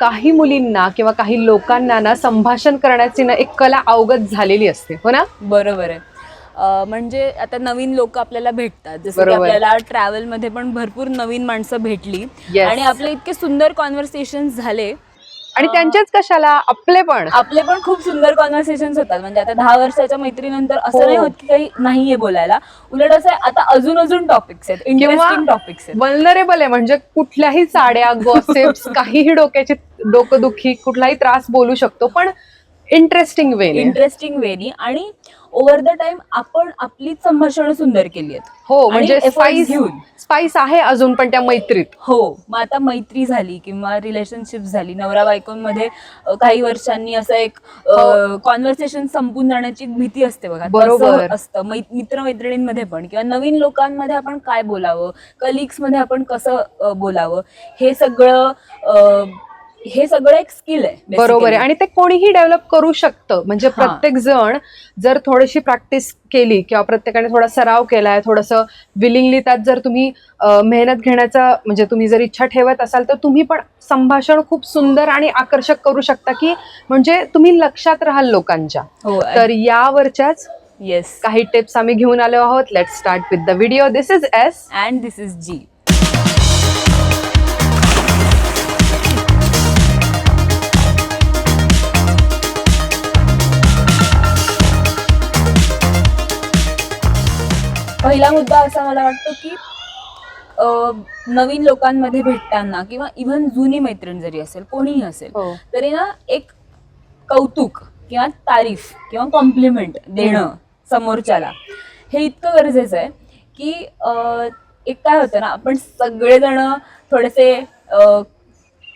काही मुलींना किंवा काही लोकांना ना संभाषण करण्याची ना एक कला अवगत झालेली असते, हो ना? बरोबर आहे. म्हणजे आता नवीन लोक आपल्याला भेटतात, जसं की बरोबर. आपल्याला ट्रॅव्हल मध्ये पण भरपूर नवीन माणसं भेटली Yes. आणि आपले इतके सुंदर कॉन्व्हर्सेशन झाले. आणि त्यांच्याच कशाला, आपले पण. आपले पण खूप सुंदर कॉन्व्हर्सेशन होतात. म्हणजे आता 10 वर्षाच्या मैत्रीनंतर असं नाही होत की काही नाहीये बोलायला. उलट असं आहे, आता अजून टॉपिक्स आहेत, इंटरेस्टिंग टॉपिक्स आहेत. वल्नरेबल आहे, म्हणजे कुठल्याही चाड्या गॉसिप्स काहीही डोकंदुखी कुठलाही त्रास बोलू शकतो, पण इंटरेस्टिंग वेनी. आणि ओव्हर द टाइम आपण आपली संभाषणं सुंदर केली आहेत. हो, म्हणजे घेऊन स्पाइस आहे अजून पण त्या मैत्रीत. हो, मग आता मैत्री झाली किंवा रिलेशनशिप झाली, नवरा बायकोंमध्ये काही वर्षांनी असं एक कॉन्व्हर्सेशन संपून जाण्याची भीती असते बघा. बरोबर. तसं असतं मित्रमैत्रिणींमध्ये पण, किंवा नवीन लोकांमध्ये आपण काय बोलावं, कलिग्स मध्ये आपण कसं बोलावं, हे सगळं एक स्किल आहे. बरोबर आहे, आणि ते कोणीही डेव्हलप करू शकतं. म्हणजे प्रत्येक जण जर थोडीशी प्रॅक्टिस केली किंवा प्रत्येकाने थोडा सराव केलाय, थोडंसं विलिंगली त्यात जर तुम्ही मेहनत घेण्याचा म्हणजे तुम्ही जर इच्छा ठेवत असाल, तर तुम्ही पण संभाषण खूप सुंदर आणि आकर्षक करू शकता, की म्हणजे तुम्ही लक्षात राहाल लोकांच्या. तर यावरच्याच काही टिप्स आम्ही घेऊन आलो आहोत. Let's start with the video. This is S and this is G. पहिला मुद्दा असा मला वाटतो की नवीन लोकांमध्ये भेटताना किंवा इव्हन जुनी मैत्रीण जरी असेल, कोणीही असेल, तरी ना एक कौतुक किंवा तारीफ किंवा कॉम्प्लिमेंट देणं समोरच्याला हे इतकं गरजेचं आहे की एक काय होतं ना, आपण सगळेजण थोडेसे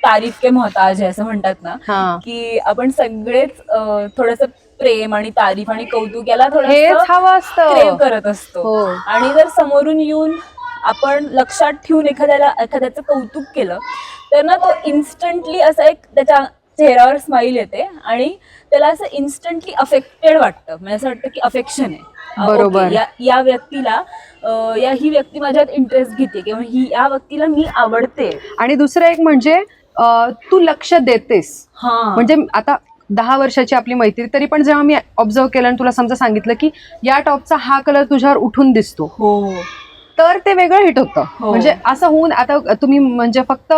तारीफ के मोहताज आहे असं म्हणतात ना, की आपण सगळेच थोडंसं प्रेम आणि तारीफ आणि कौतुक याला थोडंसं क्रेव करत असतो. आणि जर समोरून येऊन आपण लक्षात ठेवून एखाद्याचं कौतुक केलं तर ना, तो इन्स्टंटली असा एक त्याच्या चेहऱ्यावर स्माइल येते आणि त्याला असं इन्स्टंटली अफेक्टेड वाटतं. म्हणजे असं वाटतं की अफेक्शन आहे. बरोबर. या व्यक्तीला ही व्यक्ती माझ्यात इंटरेस्ट घेते किंवा या व्यक्तीला मी आवडते. आणि दुसरं एक म्हणजे तू लक्ष देतेस. म्हणजे आता 10 वर्षाची आपली मैत्री, तरी पण जेव्हा मी ऑब्झर्व केलं आणि तुला समजा सांगितलं की या टॉपचा हा कलर तुझ्यावर उठून दिसतो, तर ते वेगळं हिट होतं. म्हणजे असं होऊन आता तुम्ही म्हणजे फक्त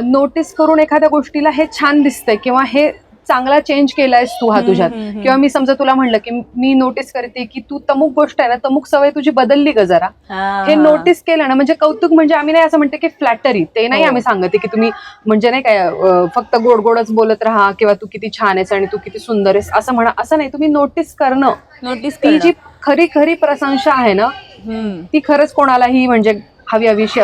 नोटीस करून एखाद्या गोष्टीला हे छान दिसतंय किंवा हे चांगला चेंज केलायस तू हा तुझ्यात, किंवा मी समजा तुला म्हणलं की मी नोटीस करते की तू तमुक गोष्ट आहे ना, तमुक सवय तुझी बदलली ग जरा, हे नोटीस केलं ना, म्हणजे कौतुक. म्हणजे आम्ही नाही असं म्हणते की फ्लॅटरी, ते नाही आम्ही सांगते की तुम्ही म्हणजे नाही काय फक्त गोड गोडच बोलत राहा किंवा तू किती छान आहेस आणि तू किती सुंदर आहेस असं म्हणा, असं नाही. तुम्ही नोटीस ती जी खरी प्रशंसा आहे ना, ती खरंच कोणालाही म्हणजे हवीहवीशी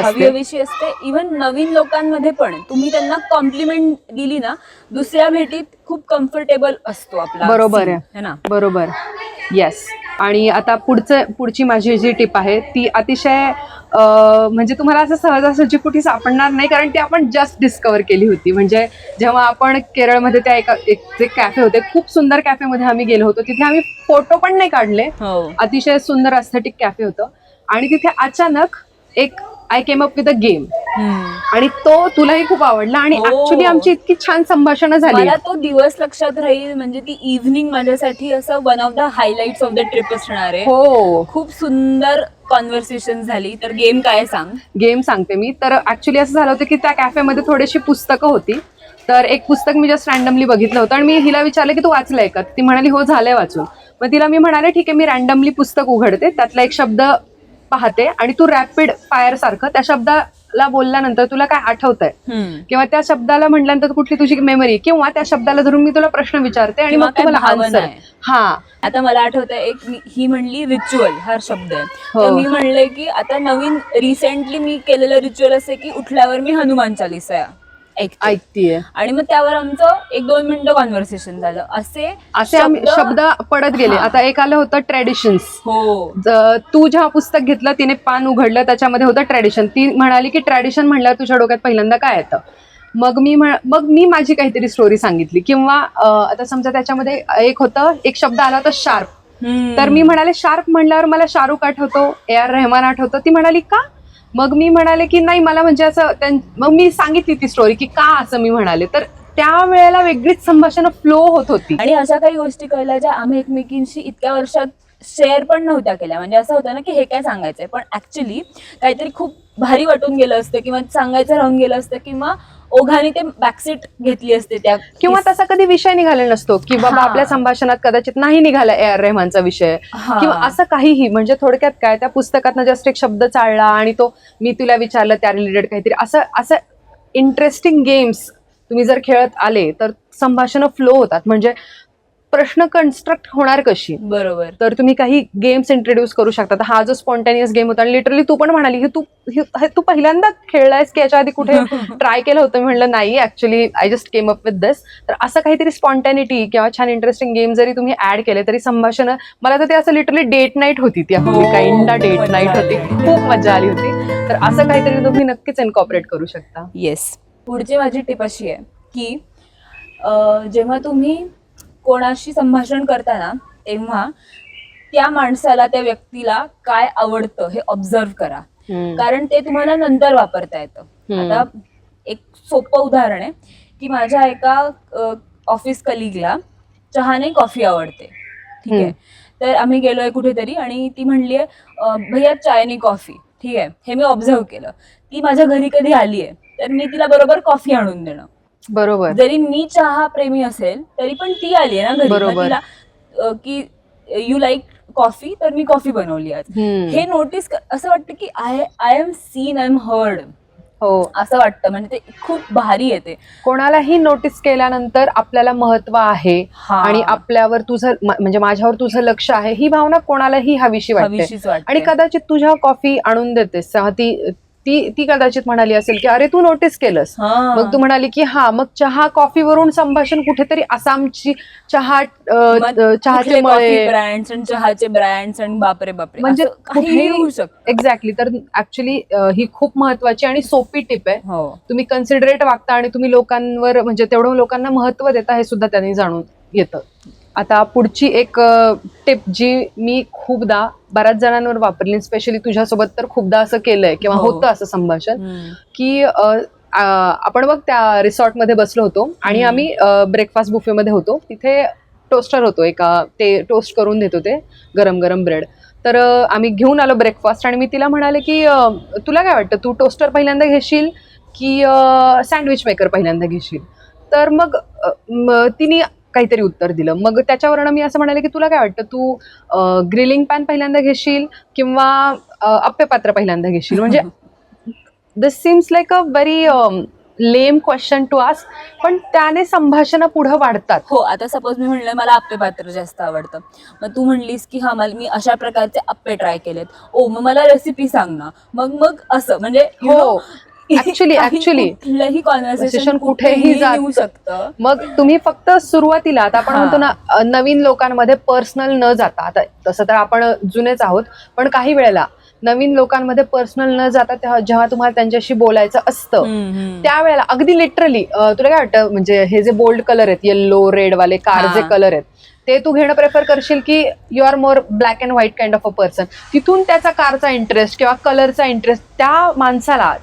असते. इव्हन नवीन लोकांमध्ये पण तुम्ही त्यांना कॉम्प्लिमेंट दिली ना, दुसऱ्या भेटीत खूप कम्फर्टेबल असतो आपला. बरोबर आहे ना, बरोबर. येस. आणि आता पुढची माझी जी टिप आहे ती अतिशय म्हणजे तुम्हाला असं सहजासहजी कुठे सापडणार नाही, कारण ती आपण जस्ट डिस्कवर केली होती. म्हणजे जेव्हा आपण केरळमध्ये त्या जे कॅफे होते, खूप सुंदर कॅफेमध्ये आम्ही गेलो होतो, तिथे आम्ही फोटो पण नाही काढले. अतिशय सुंदर एस्थेटिक कॅफे होतं आणि तिथे अचानक एक I came up with a game, आणि तो तुलाही खूप आवडला आणि ऍक्च्युली आमची इतकी छान संभाषणं झाली. मला तो दिवस लक्षात राहील. म्हणजे ती इव्हनिंग माझ्यासाठी असं one of the highlights of the trip असणार आहे. खूप सुंदर कॉन्व्हर्सेशन झाली. तर गेम काय गेम सांगते मी. तर ऍक्च्युली असं झालं होतं की त्या कॅफेमध्ये थोडीशी पुस्तकं होती. तर एक पुस्तक मी जस्ट रॅन्डमली बघितलं होतं आणि मी हिला विचारलं की तू वाचलंय का? ती म्हणाली हो, झालंय वाचून. मग तिला मी म्हणाले ठीक आहे, मी रॅन्डमली पुस्तक उघडते, त्यातला एक शब्द पाहते आणि तू रॅपिड फायर सारखं त्या शब्दाला बोलल्यानंतर तुला काय आठवतंय किंवा त्या शब्दाला म्हटल्यानंतर कुठली तुझी मेमरी किंवा त्या शब्दाला धरून मी तुला प्रश्न विचारते आणि मग तुम्हाला आन्सर. आता मला आठवतंय, ही म्हणली रिच्युअल हा शब्द आहे, तर मी म्हणले की आता नवीन रिसेंटली मी केलेलं रिच्युअल असे की उठल्यावर मी हनुमान चालीसा ऐकतीये. आणि मग त्यावर आमचं 1-2 मिनिटं कॉन्व्हर्सेशन झालं. असे शब्द पडत गेले. आता एक आलं होतं ट्रॅडिशन्स. तू जेव्हा पुस्तक घेतलं, तिने पान उघडलं, त्याच्यामध्ये होतं ट्रॅडिशन. ती म्हणाली की ट्रॅडिशन म्हणल्यावर तुझ्या डोक्यात पहिल्यांदा काय येतं? मग मी माझी काहीतरी स्टोरी सांगितली. किंवा आता समजा त्याच्यामध्ये एक शब्द आला होता शार्प. तर मी म्हणाले शार्प म्हणल्यावर मला शाहरुख आठवतो, AR रहमान आठवतो. ती म्हणाली का? मग मी म्हणाले की नाही, मला म्हणजे असं. मग मी सांगितली ती स्टोरी की का असं मी म्हणाले. तर त्यावेळेला वेगळीच संभाषण फ्लो होत होती. आणि अशा काही गोष्टी कळल्या ज्या आम्ही एकमेकींशी इतक्या वर्षात शेअर पण नव्हत्या केल्या. म्हणजे असं होतं ना की हे काय सांगायचंय, पण ऍक्च्युली काहीतरी खूप भारी वाटून गेलं असतं किंवा सांगायचं राहून गेलं असतं किंवा ओघाने ते बॅकसीट घेतली असते त्या, किंवा तसा कधी विषय निघालेला नसतो की बाबा आपल्या संभाषणात कदाचित नाही निघाला ए.आर. रेहमानचा विषय किंवा असं काहीही. म्हणजे थोडक्यात काय, त्या पुस्तकातनं जस्ट एक शब्द चालला आणि तो मी तुला विचारलं त्या रिलेटेड काहीतरी असं इंटरेस्टिंग गेम्स तुम्ही जर खेळत आले तर संभाषण फ्लो होतात. म्हणजे प्रश्न कन्स्ट्रक्ट होणार कशी, बरोबर, तर तुम्ही काही गेम्स इंट्रोड्यूस करू शकता. हा जो स्पॉन्टेनियस गेम होता, आणि लिटरली तू पण म्हणाली की तू पहिल्यांदा खेळलायस की याच्या आधी कुठे ट्राय केलं होतं. मी म्हणलं नाही, actually I just came up with this. तर असं काहीतरी स्पॉन्टॅनिटी किंवा छान इंटरेस्टिंग गेम जरी तुम्ही ऍड केले तरी संभाषण, मला तर ते असं लिटरली डेट नाईट होती ती आपली, काइंडा डेट नाईट होती, खूप मजा आली होती. तर असं काहीतरी तुम्ही नक्कीच इनकॉर्पोरेट करू शकता. येस. पुढची माझी टिप अशी आहे की जेव्हा तुम्ही कोणाशी संभाषण करताना तेव्हा त्या माणसाला, त्या व्यक्तीला काय आवडतं हे ऑब्झर्व करा, कारण ते तुम्हाला नंतर वापरता येतं. आता एक सोपं उदाहरण आहे की माझ्या एका ऑफिस कलिगला चहाने कॉफी आवडते, ठीक आहे. तर आम्ही गेलोय कुठेतरी आणि ती म्हणलीये भैया चाय नाही कॉफी, ठीक आहे. हे मी ऑब्झर्व केलं. ती माझ्या घरी कधी आली आहे तर मी तिला बरोबर कॉफी आणून देणं. बरोबर. जरी मी चहा प्रेमी असेल तरी पण ती आली आहे ना घरी, तिला की यू लाईक कॉफी, तर मी कॉफी बनवली आज. हे नोटीस असं वाटतं की I am seen, I am heard. हो, असं वाटतं. म्हणजे ते खूप भारी येते. कोणालाही नोटीस केल्यानंतर आपल्याला महत्व आहे आणि आपल्यावर तुझं, म्हणजे माझ्यावर तुझं लक्ष आहे, ही भावना कोणालाही हवीशी वाटते. आणि कदाचित तुझ्या कॉफी आणून देतेस ती कदाचित म्हणाली असेल की अरे तू नोटीस केलंस, मग तू म्हणाली की हा, मग चहा कॉफीवरून संभाषण कुठेतरी आसामची चहाचे मळे, ब्रँड्स आणि चहाचे ब्रँड्स आणि बापरे बापरे, म्हणजे काही होऊ शकतं. एक्झॅक्टली. तर ऍक्च्युली ही खूप महत्वाची आणि सोपी टिप आहे. तुम्ही कन्सिडरेट वागता आणि तुम्ही लोकांवर, म्हणजे तेवढं लोकांना महत्व देता हे सुद्धा त्यांनी जाणून येतं. आता पुढची एक टिप जी मी खूपदा बऱ्याच जणांवर वापरली, स्पेशली तुझ्यासोबत तर खूपदा असं केलंय किंवा होतं असं संभाषण की आपण बघ त्या रिसॉर्टमध्ये बसलो होतो आणि आम्ही ब्रेकफास्ट बुफेमध्ये होतो. तिथे टोस्टर होतो एका, ते टोस्ट करून देत होते गरम गरम ब्रेड. तर आम्ही घेऊन आलो ब्रेकफास्ट आणि मी तिला म्हणाले की तुला काय वाटतं, तू टोस्टर पहिल्यांदा घेशील की सँडविच मेकर पहिल्यांदा घेशील. तर मग तिने काहीतरी उत्तर दिलं. मग त्याच्यावरनं मी असं म्हणाले की तुला काय वाटतं, तू ग्रिलिंग पॅन पहिल्यांदा घेशील किंवा अप्पे पात्र पहिल्यांदा घेशील. म्हणजे this seems like a very lame question to ask, पण त्याने संभाषण पुढे वाढतात. हो, आता सपोज मी म्हणलं मला अप्पे पात्र जास्त आवडतं, मग तू म्हणलीस की हा मी अशा प्रकारचे अप्पे ट्राय केलेत, ओ मग मला रेसिपी सांग ना. मग असं म्हणजे हो, ऍक्च्युली कुठलंही कॉन्व्हर्सेशन कुठेही जाऊ शकतं. मग तुम्ही फक्त सुरुवातीला, आता आपण म्हणतो ना नवीन लोकांमध्ये पर्सनल न जाता, आता तसं तर आपण जुनेच आहोत, पण काही वेळेला नवीन लोकांमध्ये पर्सनल न जाता जेव्हा तुम्हाला त्यांच्याशी बोलायचं असतं त्यावेळेला अगदी लिटरली तुला काय वाटतं, म्हणजे हे जे बोल्ड कलर आहेत, येल्लो रेड वाले कार जे कलर आहेत, ते तू घेणं प्रेफर करशील की you are more black and white kind of a person. तिथून त्याचा कारचा इंटरेस्ट किंवा कलरचा इंटरेस्ट, त्या माणसाला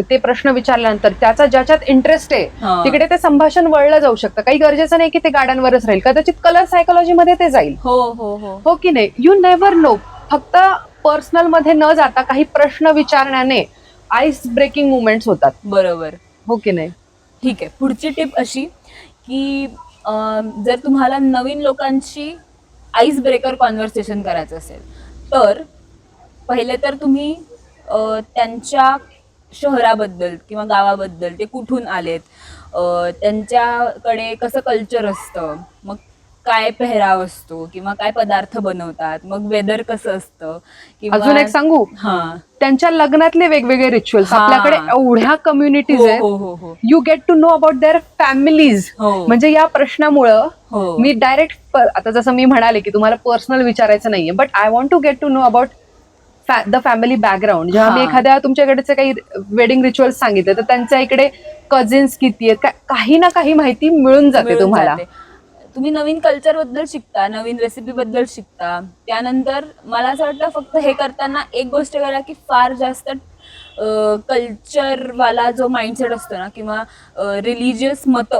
ते प्रश्न विचारल्यानंतर त्याचा ज्याच्यात इंटरेस्ट आहे तिकडे ते संभाषण वळलं जाऊ शकतं. काही गरजेचं नाही की ते गाड्यांवरच राहील, कदाचित कलर सायकोलॉजी मध्ये ते जाईल. हो की नाही, यू नेव्हर नो. फक्त पर्सनल मध्ये न जाता काही प्रश्न विचारण्याने आईस ब्रेकिंग मुवमेंट्स होतात. बरोबर, हो की नाही. ठीक आहे. पुढची टिप अशी की जर तुम्हाला नवीन लोकांशी आईस ब्रेकर कॉन्व्हर्सेशन करायचं असेल तर पहिले तर तुम्ही त्यांच्या शहराबद्दल किंवा गावाबद्दल, ते कुठून आलेत, त्यांच्याकडे कसं कल्चर असतं, मग काय पेहराव असतो किंवा काय पदार्थ बनवतात, मग वेदर कसं असतं, किंवा अजून एक सांगू, त्यांच्या लग्नातले वेगवेगळे रिच्युअल्स. आपल्याकडे एवढ्या कम्युनिटीज आहेत, you get to know about their families. म्हणजे या प्रश्नामुळं मी डायरेक्ट, आता जसं मी म्हणाले की तुम्हाला पर्सनल विचारायचं नाहीये, but I want to get to know about the family background. जेव्हा मी एखाद्या तुमच्याकडेचे काही वेडिंग रिच्युअल्स सांगितले तर त्यांच्या इकडे कझिन्स किती आहेत, काही ना काही माहिती मिळून जाते तुम्हाला. तुम्ही नवीन कल्चर बद्दल शिकता, नवीन रेसिपी बद्दल शिकता. त्यानंतर मला असं वाटतं फक्त हे करताना एक गोष्ट करा की फार जास्त कल्चरवाला जो माइंडसेट असतो ना किंवा रिलिजियस मत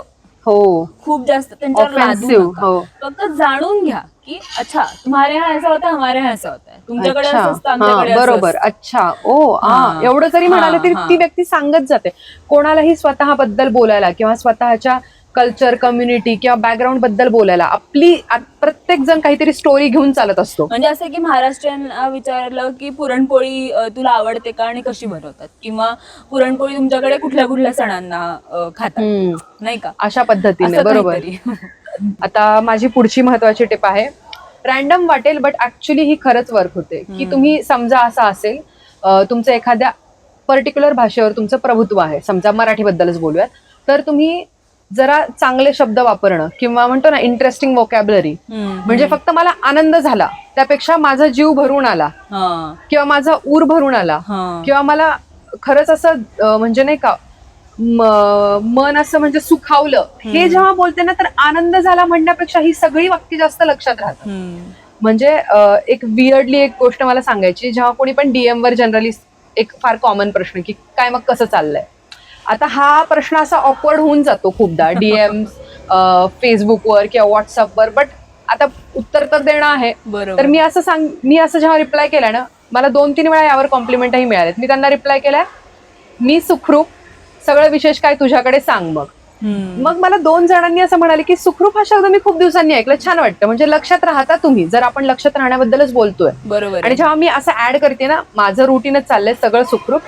हो खूप जास्त त्यांच्यावर लादू Offensive, नका. हो. फक्त जाणून घ्या की अच्छा तुम्हारे यहाँ ऐसा होता है, हमारे यहाँ ऐसा होता है, तुमच्याकडे अच्छा असं असतं, हा आमच्याकडे असं बरोबर असतं. अच्छा ओ हा. एवढं जरी म्हणाले तरी हा. ती व्यक्ती सांगत जाते कोणालाही स्वतःबद्दल बोलायला किंवा स्वतःच्या कल्चर कम्युनिटी किंवा बॅकग्राऊंड बद्दल बोलायला आपली प्रत्येक जण काहीतरी स्टोरी घेऊन चालत असतो. म्हणजे असं की महाराष्ट्रीयन विचारलं की पुरणपोळी तुला आवडते का आणि कशी बनवतात, किंवा पुरणपोळी तुमच्याकडे कुठल्या कुठल्या सणांना खातात, नाही का, अशा पद्धतीने असं बरोबर. काहीतरी. आता माझी पुढची महत्वाची टिप आहे, रॅन्डम वाटेल बट ऍक्च्युली ही खरंच वर्क होते की तुम्ही समजा असं असेल तुमचं एखाद्या पर्टिक्युलर भाषेवर तुमचं प्रभुत्व आहे, समजा मराठीबद्दलच बोलूयात, तर तुम्ही जरा चांगले शब्द वापरणं किंवा म्हणतो ना इंटरेस्टिंग वोकॅब्युलरी, म्हणजे फक्त मला आनंद झाला त्यापेक्षा माझा जीव भरून आला किंवा माझा ऊर भरून आला किंवा मला खरंच असं म्हणजे नाही का मन असं म्हणजे सुखावलं, हे जेव्हा बोलते ना तर आनंद झाला म्हणण्यापेक्षा ही सगळी वाक्य जास्त लक्षात राहतात. म्हणजे एक वियर्डली एक गोष्ट मला सांगायची, जेव्हा कोणी पण डीएम वर जनरली एक फार कॉमन प्रश्न की काय मग कसं चाललंय, आता हा प्रश्न असा ऑकवर्ड होऊन जातो खूपदा डीएम फेसबुकवर किंवा व्हॉट्सअपवर, बट आता उत्तर तर देणं आहे. तर मी असं जेव्हा रिप्लाय केला ना, मला 2-3 वेळा यावर कॉम्प्लिमेंटही मिळालेत. मी त्यांना रिप्लाय केलाय, मी सुखरूप, सगळं विशेष काय तुझ्याकडे सांग. मग मला 2 जणांनी असं म्हणाले की सुखरूप हा शब्द मी खूप दिवसांनी ऐकलं, छान वाटतं, म्हणजे लक्षात राहता तुम्ही, जर आपण लक्षात राहण्याबद्दलच बोलतोय. बरोबर. आणि जेव्हा मी असं ऍड करते ना, माझं रुटीनच चाललंय सगळं सुखरूप,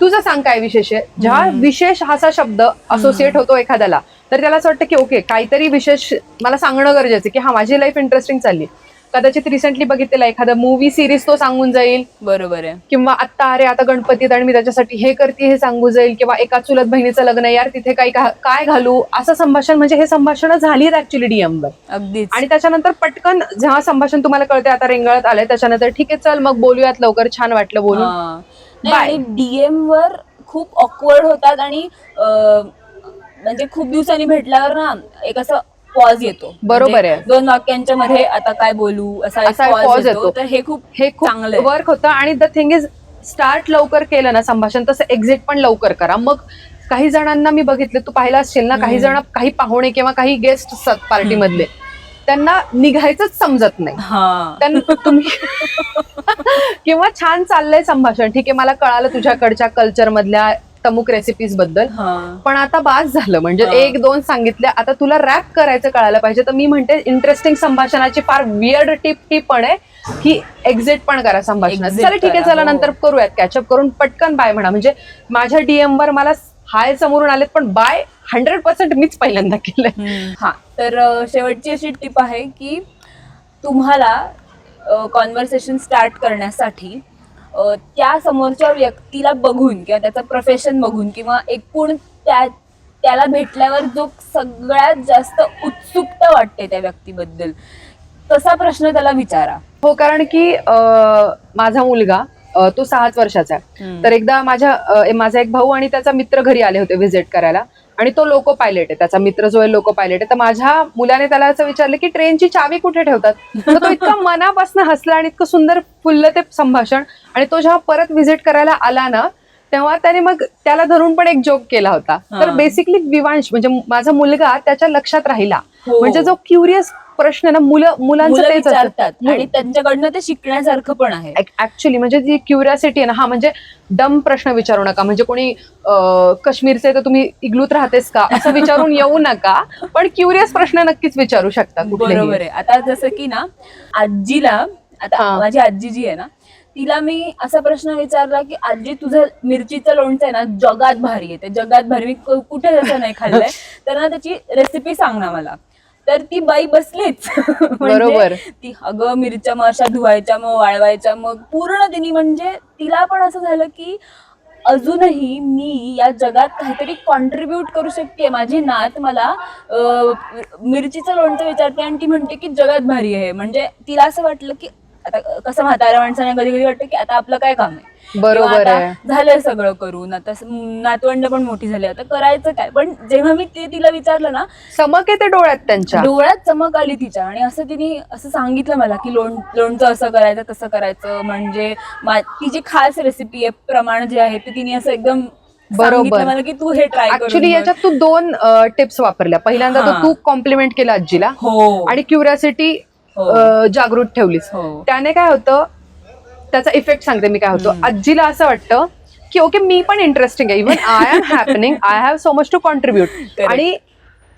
तुझं सांग काय विशेष आहे. जेव्हा विशेष हाचा शब्द असोसिएट होतो एखाद्याला, तर त्याला असं वाटतं की ओके काहीतरी विशेष मला सांगणं गरजेचं की हा माझी लाईफ इंटरेस्टिंग चालली. कदाचित रिसेंटली बघितलेला एखादा मूवी सिरीज तो सांगून जाईल, बरोबर आहे, किंवा आता गणपतीत आणि मी त्याच्यासाठी हे करते हे सांगू जाईल, किंवा एका चुलत बहिणीचं लग्न आहे यार तिथे काय घालू, असं संभाषण. म्हणजे हे संभाषण झाली ऍक्च्युली डीएम वर. अगदीच. आणि त्याच्यानंतर पटकन जेव्हा संभाषण तुम्हाला कळते आता रेंगाळत आलंय, त्याच्यानंतर ठीक आहे चल मग बोलूयात लवकर, छान वाटलं बोलून, आणि डीएम वर खूप ऑकवर्ड होतात आणि म्हणजे खूप दिवसांनी भेटल्यावर ना एक असं पॉज येतो. बरोबर आहे. 2 वाक्यांच्या मध्ये आता काय बोलू असा पॉज येतो. तर हे खूप चांगलं वर्क होतं. आणि द थिंग इज, स्टार्ट लवकर केलं ना संभाषण, तसं एक्झिट पण लवकर करा. मग काही जणांना मी बघितलं, तू पाहिला असशील ना, काही जण, काही पाहुणे किंवा काही गेस्ट असतात पार्टीमधले, त्यांना निघायचंच समजत नाही. त्यांना तुम्ही किंवा छान चाललंय संभाषण, ठीक आहे मला कळालं तुझ्याकडच्या कल्चर मधल्या तमुक रेसिपीज बद्दल, पण आता बास झालं, म्हणजे 1-2 सांगितल्या, आता तुला रॅप करायचं कळायला पाहिजे. तर मी म्हणते इंटरेस्टिंग संभाषणाची फार वियर्ड टिप पण आहे की एक्झिट पण करा संभाषणात. चला ठीक आहे, चला नंतर करूयात, कॅचअप करून पटकन बाय म्हणा. म्हणजे माझ्या डीएम वर मला हाय समोरून आलेत, पण बाय 100% मीच पहिल्यांदा केलंय. तर शेवटची अशी टिप आहे की तुम्हाला कॉन्व्हर्सेशन स्टार्ट करण्यासाठी त्या समोरच्या व्यक्तीला बघून किंवा त्याचं प्रोफेशन बघून किंवा एकूण त्याला भेटल्यावर जो सगळ्यात जास्त उत्सुकता वाटते त्या व्यक्तीबद्दल, तसा प्रश्न त्याला विचारा. हो, कारण की माझा मुलगा तो 6 वर्षाचा आहे. तर एकदा माझा एक भाऊ आणि त्याचा मित्र घरी आले होते व्हिजिट करायला, आणि तो लोको पायलट आहे, त्याचा मित्र जो आहे लोको पायलट आहे. तर माझ्या मुलाने त्याला असं विचारलं की ट्रेनची चावी कुठे ठेवतात. तर तो इतका मनापासून हसला आणि इतकं सुंदर फुललं ते संभाषण. आणि तो जेव्हा परत व्हिजिट करायला आला ना, तेव्हा त्याने मग त्याला धरून पण एक जोक केला होता. तर बेसिकली विवांश म्हणजे माझा मुलगा त्याच्या लक्षात राहिला. म्हणजे जो क्युरियस प्रश्न ना, मुलांचं तेच विचारतात आणि त्यांच्याकडनं ते शिकण्यासारखं पण आहे ऍक्च्युली. म्हणजे जी क्युरियोसिटी आहे ना, हा म्हणजे डम प्रश्न विचारू नका. म्हणजे कोणी काश्मीरचे तर तुम्ही इग्लूत राहतेस का असं विचारून येऊ नका, पण क्युरियस प्रश्न नक्कीच विचारू शकता. बरोबर आहे. आता जसं की ना, आजीला, आता माझी आजी जी आहे ना, तिला मी असा प्रश्न विचारला की आजी तुझं मिरचीचं लोणचं आहे ना जगात भारी आहे, ते जगात भारी, मी कुठे जसं नाही खाल्लंय, तर ना त्याची रेसिपी सांग ना मला. तर ती बाई बसलीच. बरोबर. ती अगं मिरच्या मग अशा धुवायच्या, मग वाळवायच्या, मग पूर्ण दिनी. म्हणजे तिला पण असं झालं की अजूनही मी या जगात काहीतरी कॉन्ट्रीब्यूट करू शकते. माझी नात मला मिरचीचं लोणचं विचारते आणि ती म्हणते की जगात भारी आहे. म्हणजे तिला असं वाटलं की आता कसं म्हाताऱ्या माणसाने कधी कधी वाटतं की आता आपलं काय काम आहे, बरोबर किंवा आता आहे. झालं सगळं करून, आता नातवंड पण मोठी झाली, आता करायचं काय. पण जेव्हा मी ते तिला विचारलं ना, चमक येते डोळ्यात त्यांच्या. डोळ्यात चमक आली तिच्या. आणि असं तिने असं सांगितलं मला की लोणचं असं करायचं तसं करायचं, म्हणजे ती जी खास रेसिपी आहे, प्रमाण जे आहे ते तिने असं एकदम सांगितलं मला की तू हे ट्राय कर. ऍक्च्युली याच्यात तू 2 टिप्स वापरल्या. पहिल्यांदा तर तू कॉम्प्लिमेंट केलं आजीला आणि क्युरिओसिटी जागृत ठेवलीस. त्याने काय होतं, त्याचा इफेक्ट सांगते मी काय होतो. आजीला असं वाटतं की ओके मी पण इंटरेस्टिंग आहे, even I am happening, I have so much to contribute. आणि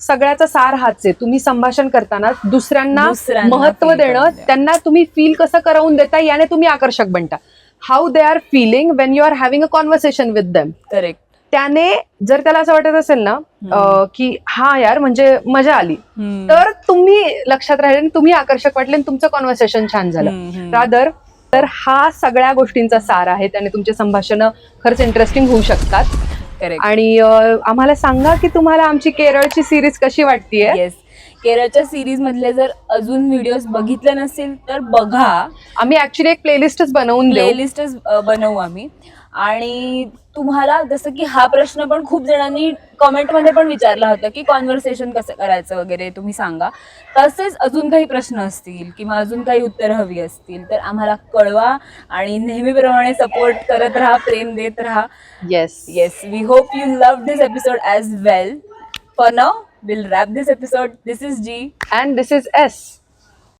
सगळ्याचा सार हाच आहे, तुम्ही संभाषण करताना दुसऱ्यांना महत्व देणं, त्यांना तुम्ही फील कसं करवून देता याने तुम्ही आकर्षक बनता. How they are feeling when you are having a conversation with them. Correct. त्याने जर त्याला असं वाटत असेल ना की हा यार म्हणजे मजा आली, तर तुम्ही लक्षात राहिले आणि तुम्ही आकर्षक वाटले आणि तुमचं कॉन्व्हर्सेशन छान झालं. रादर तर हा सगळ्या गोष्टींचा सार आहे. त्याने तुमचे संभाषण खरंच इंटरेस्टिंग होऊ शकतात. आणि आम्हाला सांगा की तुम्हाला आमची केरळची सिरीज कशी वाटतेय. येस, केरळच्या सिरीज मधले जर अजून व्हिडिओज बघितले नसतील तर बघा. आम्ही ऍक्च्युली एक प्लेलिस्टच बनवू आम्ही. आणि तुम्हाला जसं की हा प्रश्न पण खूप जणांनी कमेंटमध्ये पण विचारला होता की कॉन्व्हर्सेशन कसं करायचं वगैरे, तुम्ही सांगा. तसेच अजून काही प्रश्न असतील किंवा अजून काही उत्तरं हवी असतील तर आम्हाला कळवा आणि नेहमीप्रमाणे सपोर्ट करत राहा, प्रेम देत राहा. Yes yes, we hope you love this episode as well. For now we'll wrap this episode. This is G and this is S.